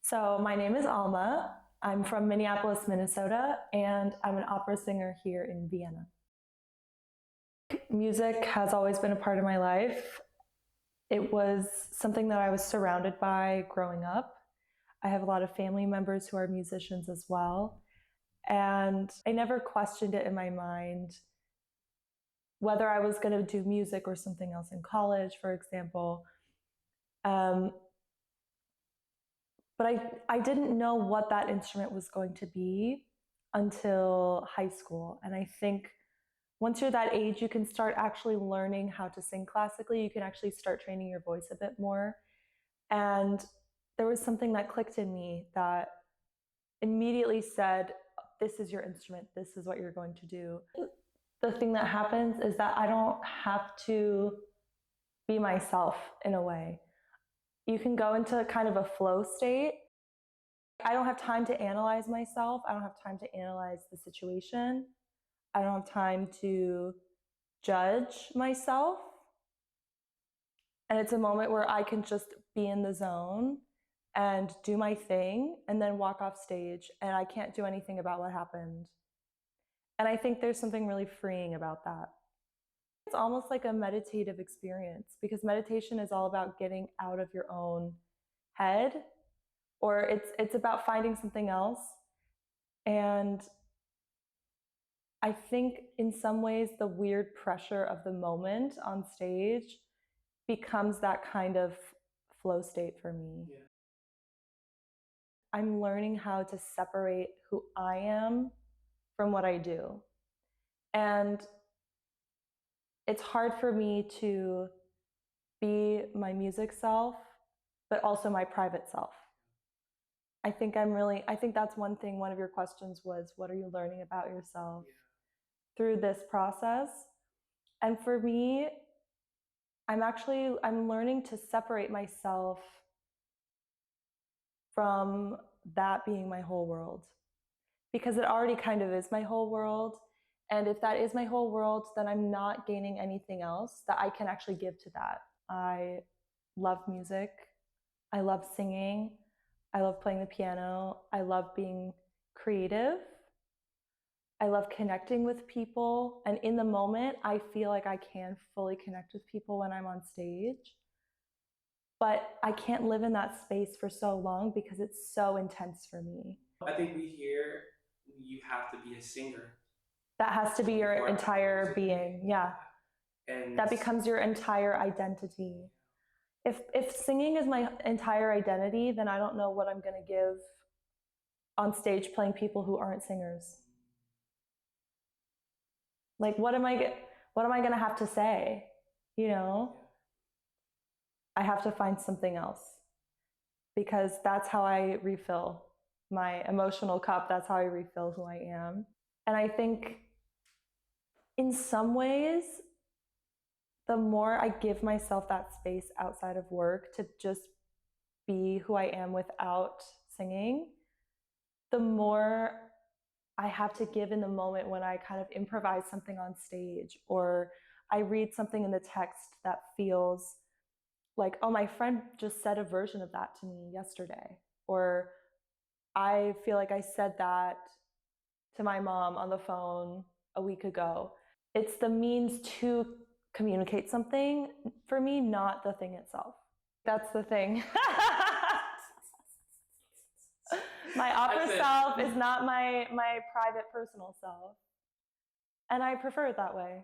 So my name is Alma. I'm from Minneapolis, Minnesota, and I'm an opera singer here in Vienna. Music has always been a part of my life. It was something that I was surrounded by growing up. I have a lot of family members who are musicians as well, and I never questioned it in my mind whether I was going to do music or something else in college, for example. But I didn't know what that instrument was going to be until high school. And I think once you're that age, you can start actually learning how to sing classically. You can actually start training your voice a bit more. And there was something that clicked in me that immediately said, this is your instrument. This is what you're going to do. The thing that happens is that I don't have to be myself in a way. You can go into kind of a flow state. I don't have time to analyze myself. I don't have time to analyze the situation. I don't have time to judge myself. And it's a moment where I can just be in the zone and do my thing and then walk off stage, and I can't do anything about what happened. And I think there's something really freeing about that. It's almost like a meditative experience, because meditation is all about getting out of your own head, or it's about finding something else. And I think in some ways the weird pressure of the moment on stage becomes that kind of flow state for me. Yeah. I'm learning how to separate who I am from what I do. And it's hard for me to be my music self, but also my private self. I think that's one thing. One of your questions was, what are you learning about yourself through this process? And for me, I'm learning to separate myself from that being my whole world, because it already kind of is my whole world. And if that is my whole world, then I'm not gaining anything else that I can actually give to that. I love music. I love singing. I love playing the piano. I love being creative. I love connecting with people. And in the moment, I feel like I can fully connect with people when I'm on stage. But I can't live in that space for so long because it's so intense for me. I think we hear you have to be a singer. That has to be your entire being. Yeah. And that becomes your entire identity. If singing is my entire identity, then I don't know what I'm going to give on stage playing people who aren't singers. Like, what am I going to have to say? You know? I have to find something else, because that's how I refill my emotional cup. That's how I refill who I am. And I think in some ways, the more I give myself that space outside of work to just be who I am without singing, the more I have to give in the moment when I kind of improvise something on stage, or I read something in the text that feels like, oh, my friend just said a version of that to me yesterday, or I feel like I said that to my mom on the phone a week ago. It's the means to communicate something for me, not the thing itself. That's the thing. My opera self is not my private personal self. And I prefer it that way.